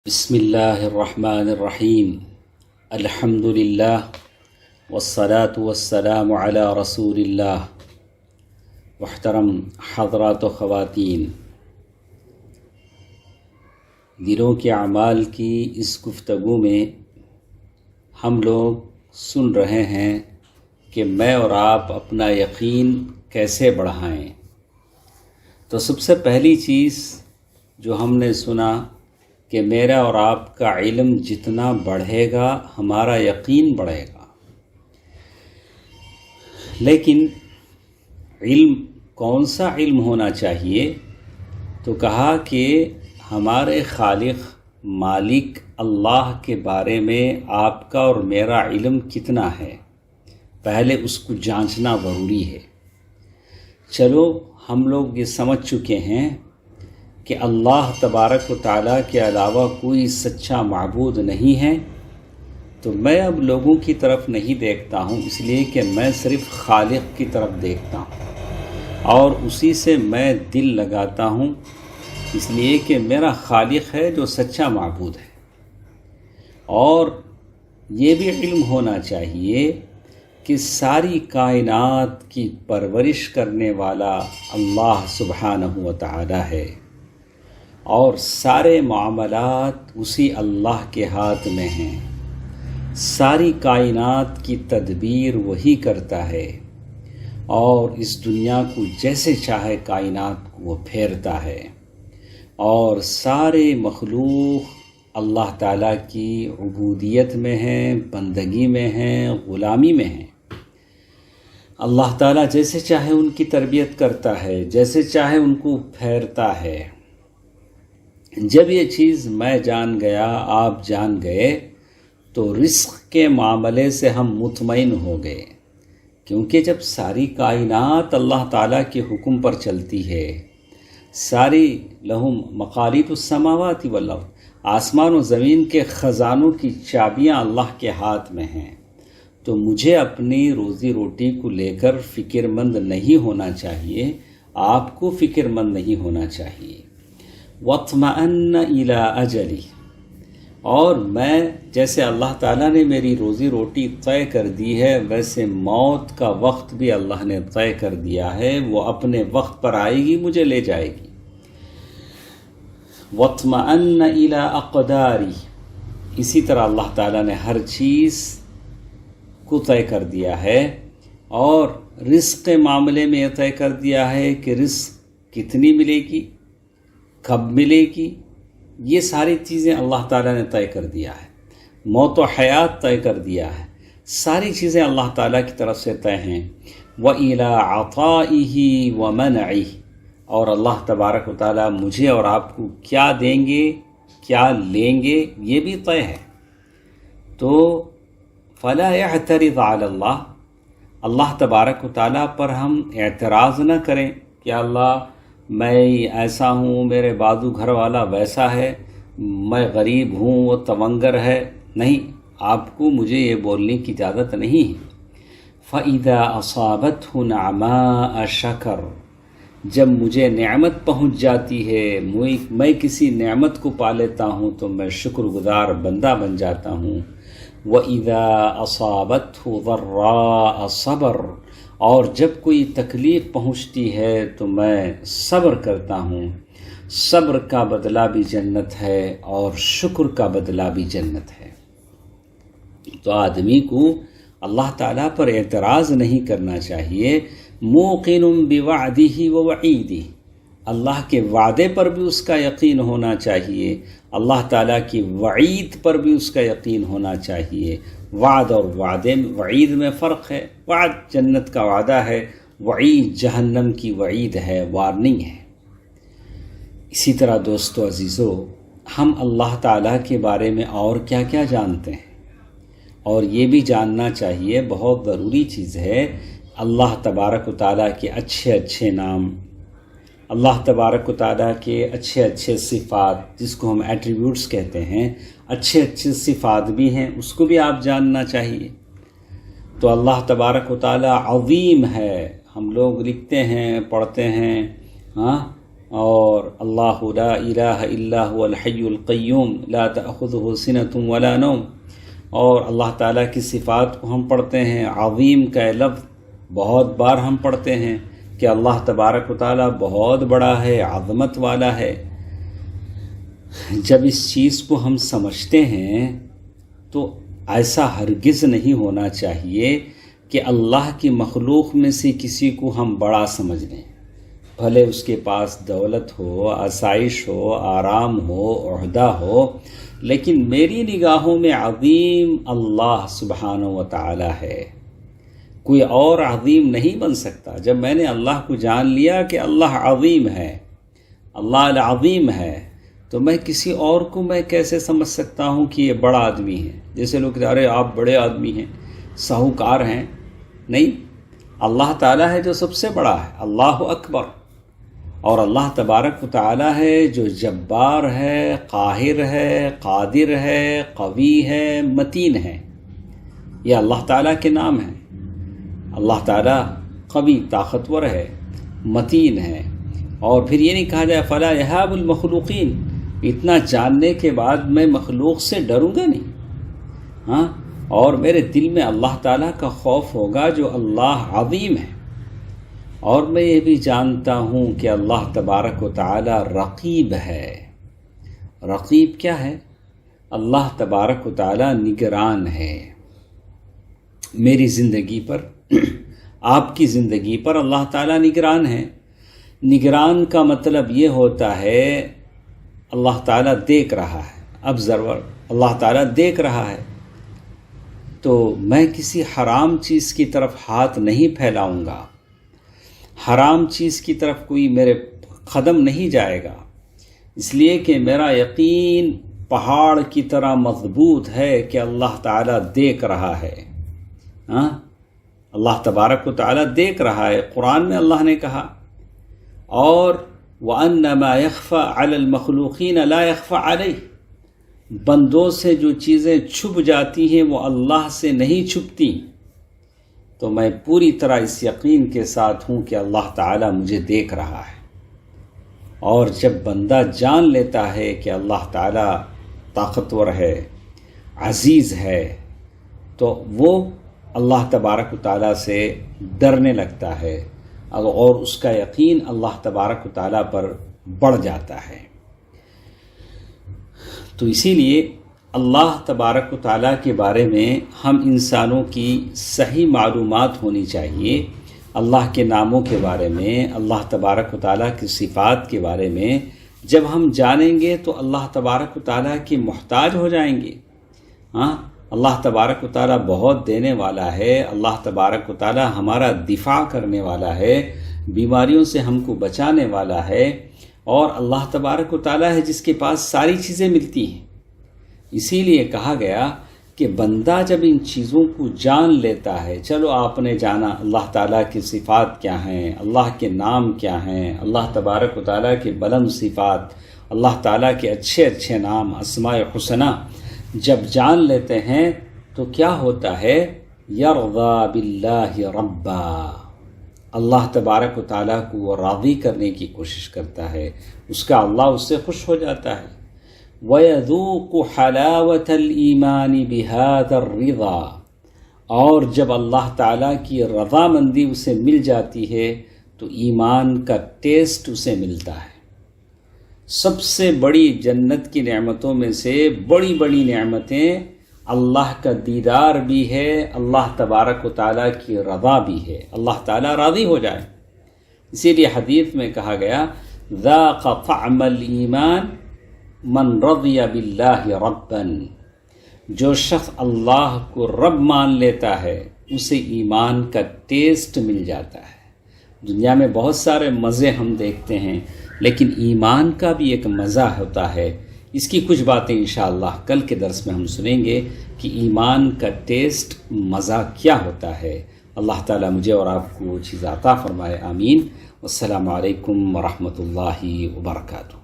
بسم اللہ الرحمن الرحیم الحمد للہ والصلاة والسلام علی رسول اللہ. محترم حضرات و خواتین، دلوں کے اعمال کی اس گفتگو میں ہم لوگ سن رہے ہیں کہ میں اور آپ اپنا یقین کیسے بڑھائیں. تو سب سے پہلی چیز جو ہم نے سنا کہ میرا اور آپ کا علم جتنا بڑھے گا ہمارا یقین بڑھے گا. لیکن علم کون سا علم ہونا چاہیے؟ تو کہا کہ ہمارے خالق مالک اللہ کے بارے میں آپ کا اور میرا علم کتنا ہے، پہلے اس کو جانچنا ضروری ہے. چلو ہم لوگ یہ سمجھ چکے ہیں کہ اللہ تبارک و تعالیٰ کے علاوہ کوئی سچا معبود نہیں ہے، تو میں اب لوگوں کی طرف نہیں دیکھتا ہوں، اس لیے کہ میں صرف خالق کی طرف دیکھتا ہوں اور اسی سے میں دل لگاتا ہوں، اس لیے کہ میرا خالق ہے جو سچا معبود ہے. اور یہ بھی علم ہونا چاہیے کہ ساری کائنات کی پرورش کرنے والا اللہ سبحانہ و تعالی ہے اور سارے معاملات اسی اللہ کے ہاتھ میں ہیں. ساری کائنات کی تدبیر وہی کرتا ہے اور اس دنیا کو جیسے چاہے کائنات کو وہ پھیرتا ہے، اور سارے مخلوق اللہ تعالیٰ کی عبودیت میں ہیں، بندگی میں ہیں، غلامی میں ہیں. اللہ تعالیٰ جیسے چاہے ان کی تربیت کرتا ہے، جیسے چاہے ان کو پھیرتا ہے. جب یہ چیز میں جان گیا، آپ جان گئے، تو رزق کے معاملے سے ہم مطمئن ہو گئے، کیونکہ جب ساری کائنات اللہ تعالیٰ کے حکم پر چلتی ہے، ساری لہم مقالید السماوات والارض، آسمان و زمین کے خزانوں کی چابیاں اللہ کے ہاتھ میں ہیں، تو مجھے اپنی روزی روٹی کو لے کر فکر مند نہیں ہونا چاہیے، آپ کو فکر مند نہیں ہونا چاہیے. وَاطْمَأَنَّ إِلَىٰ أَجَلِي، اور میں جیسے اللہ تعالیٰ نے میری روزی روٹی طے کر دی ہے، ویسے موت کا وقت بھی اللہ نے طے کر دیا ہے، وہ اپنے وقت پر آئے گی، مجھے لے جائے گی. وَاطْمَأَنَّ إِلَىٰ أَقْدَارِي، اسی طرح اللہ تعالیٰ نے ہر چیز کو طے کر دیا ہے، اور رزق کے معاملے میں یہ طے کر دیا ہے کہ رزق کتنی ملے گی، کب ملے گی، یہ ساری چیزیں اللہ تعالیٰ نے طے کر دیا ہے. موت و حیات طے کر دیا ہے، ساری چیزیں اللہ تعالیٰ کی طرف سے طے ہیں. وَإِلَىٰ عَطَائِهِ وَمَنْعِهِ، اور اللہ تبارک و تعالیٰ مجھے اور آپ کو کیا دیں گے، کیا لیں گے، یہ بھی طے ہے. تو فَلَا يَعْتَرِضْ عَلَى اللَّهِ، اللہ تبارک و تعالیٰ پر ہم اعتراض نہ کریں کہ اللہ میں ایسا ہوں، میرے بازو گھر والا ویسا ہے، میں غریب ہوں، وہ تونگر ہے. نہیں، آپ کو مجھے یہ بولنے کی اجازت نہیں ہے. فَإِذَا أَصَابَتْهُ نَعْمَاءَ شَكَرَ، جب مجھے نعمت پہنچ جاتی ہے، میں کسی نعمت کو پا لیتا ہوں تو میں شکر گزار بندہ بن جاتا ہوں. وَإِذَا أَصَابَتْهُ ضَرَّاءَ صَبَرَ، اور جب کوئی تکلیف پہنچتی ہے تو میں صبر کرتا ہوں. صبر کا بدلہ بھی جنت ہے اور شکر کا بدلہ بھی جنت ہے. تو آدمی کو اللہ تعالیٰ پر اعتراض نہیں کرنا چاہیے. موقن بوعدہ ووعیدہ، اللہ کے وعدے پر بھی اس کا یقین ہونا چاہیے، اللہ تعالیٰ کی وعید پر بھی اس کا یقین ہونا چاہیے. وعد اور وعید میں فرق ہے. وعد جنت کا وعدہ ہے، وعید جہنم کی وعید ہے، وارننگ ہے. اسی طرح دوستو عزیزو، ہم اللہ تعالیٰ کے بارے میں اور کیا کیا جانتے ہیں، اور یہ بھی جاننا چاہیے، بہت ضروری چیز ہے. اللہ تبارک و تعالیٰ کے اچھے اچھے نام، اللہ تبارک و تعالیٰ کے اچھے اچھے صفات، جس کو ہم ایٹریبیوٹس کہتے ہیں، اچھے اچھے صفات بھی ہیں، اس کو بھی آپ جاننا چاہیے. تو اللہ تبارک و تعالیٰ عظیم ہے. ہم لوگ لکھتے ہیں، پڑھتے ہیں، اور اللہ لا الہ الا هو الحی القیوم لا تأخذہ سنۃ ولا نوم، اور اللہ تعالیٰ کی صفات کو ہم پڑھتے ہیں، عظیم کا لفظ بہت بار ہم پڑھتے ہیں کہ اللہ تبارک و تعالیٰ بہت بڑا ہے، عظمت والا ہے۔ جب اس چیز کو ہم سمجھتے ہیں تو ایسا ہرگز نہیں ہونا چاہیے کہ اللہ کی مخلوق میں سے کسی کو ہم بڑا سمجھ لیں، بھلے اس کے پاس دولت ہو، آسائش ہو، آرام ہو، عہدہ ہو، لیکن میری نگاہوں میں عظیم اللہ سبحانہ و تعالی ہے، کوئی اور عظیم نہیں بن سکتا۔ جب میں نے اللہ کو جان لیا کہ اللہ عظیم ہے، اللہ العظیم ہے، تو میں کسی اور کو میں کیسے سمجھ سکتا ہوں کہ یہ بڑا آدمی ہے؟ جیسے لوگ کہتے ہیں ارے آپ بڑے آدمی ہیں، ساہوکار ہیں۔ نہیں، اللہ تعالیٰ ہے جو سب سے بڑا ہے، اللہ اکبر۔ اور اللہ تبارک و تعالیٰ ہے جو جبار ہے، قاہر ہے، قادر ہے، قوی ہے، متین ہے۔ یہ اللہ تعالیٰ کے نام ہیں۔ اللہ تعالیٰ قوی، طاقتور ہے، متین ہے۔ اور پھر یہ نہیں کہا جائے فلا یہاب المخلوقین، اتنا جاننے کے بعد میں مخلوق سے ڈروں گا نہیں، ہاں، اور میرے دل میں اللہ تعالیٰ کا خوف ہوگا جو اللہ عظیم ہے۔ اور میں یہ بھی جانتا ہوں کہ اللہ تبارک و تعالیٰ رقیب ہے۔ رقیب کیا ہے؟ اللہ تبارک و تعالیٰ نگران ہے میری زندگی پر، آپ کی زندگی پر اللہ تعالیٰ نگران ہے۔ نگران کا مطلب یہ ہوتا ہے اللہ تعالیٰ دیکھ رہا ہے، ابزرور، اللہ تعالیٰ دیکھ رہا ہے۔ تو میں کسی حرام چیز کی طرف ہاتھ نہیں پھیلاؤں گا، حرام چیز کی طرف کوئی میرے قدم نہیں جائے گا، اس لیے کہ میرا یقین پہاڑ کی طرح مضبوط ہے کہ اللہ تعالیٰ دیکھ رہا ہے۔ ہاں، اللہ تبارک و تعالیٰ دیکھ رہا ہے، قرآن میں اللہ نے کہا۔ اور وَأَنَّ مَا يَخْفَى عَلَى الْمَخْلُوقِينَ لَا يَخْفَى عَلَيْهِ، بندوں سے جو چیزیں چھپ جاتی ہیں وہ اللہ سے نہیں چھپتی۔ تو میں پوری طرح اس یقین کے ساتھ ہوں کہ اللہ تعالیٰ مجھے دیکھ رہا ہے۔ اور جب بندہ جان لیتا ہے کہ اللہ تعالیٰ طاقتور ہے، عزیز ہے، تو وہ اللہ تبارک و تعالیٰ سے ڈرنے لگتا ہے، اور اس کا یقین اللہ تبارک و تعالیٰ پر بڑھ جاتا ہے۔ تو اسی لیے اللہ تبارک و تعالیٰ کے بارے میں ہم انسانوں کی صحیح معلومات ہونی چاہیے، اللہ کے ناموں کے بارے میں، اللہ تبارک و تعالیٰ کی صفات کے بارے میں۔ جب ہم جانیں گے تو اللہ تبارک و تعالیٰ کے محتاج ہو جائیں گے۔ ہاں، اللہ تبارک و تعالیٰ بہت دینے والا ہے، اللہ تبارک و تعالیٰ ہمارا دفاع کرنے والا ہے، بیماریوں سے ہم کو بچانے والا ہے، اور اللہ تبارک و تعالیٰ ہے جس کے پاس ساری چیزیں ملتی ہیں۔ اسی لیے کہا گیا کہ بندہ جب ان چیزوں کو جان لیتا ہے، چلو آپ نے جانا اللہ تعالیٰ کی صفات کیا ہیں، اللہ کے نام کیا ہیں، اللہ تبارک و تعالیٰ کی بلند صفات، اللہ تعالیٰ کے اچھے اچھے نام، اسماء حسنہ جب جان لیتے ہیں تو کیا ہوتا ہے؟ یرضا باللہ ربا، اللہ تبارک و تعالیٰ کو وہ راضی کرنے کی کوشش کرتا ہے، اس کا اللہ اس سے خوش ہو جاتا ہے۔ وَيَذُوقُ حَلَاوَةَ الْإِيمَانِ بِهَذَا الرِّضَا، اور جب اللہ تعالیٰ کی رضامندی اسے مل جاتی ہے تو ایمان کا ٹیسٹ اسے ملتا ہے۔ سب سے بڑی جنت کی نعمتوں میں سے بڑی بڑی نعمتیں اللہ کا دیدار بھی ہے، اللہ تبارک و تعالیٰ کی رضا بھی ہے، اللہ تعالیٰ راضی ہو جائے۔ اسی لیے حدیث میں کہا گیا ذاق طعم الایمان من رضی باللہ ربا، جو شخص اللہ کو رب مان لیتا ہے اسے ایمان کا ٹیسٹ مل جاتا ہے۔ دنیا میں بہت سارے مزے ہم دیکھتے ہیں، لیکن ایمان کا بھی ایک مزہ ہوتا ہے۔ اس کی کچھ باتیں انشاءاللہ کل کے درس میں ہم سنیں گے کہ ایمان کا ٹیسٹ، مزہ کیا ہوتا ہے۔ اللہ تعالیٰ مجھے اور آپ کو وہ چیز عطا فرمائے، آمین۔ والسلام علیکم ورحمۃ اللہ وبرکاتہ۔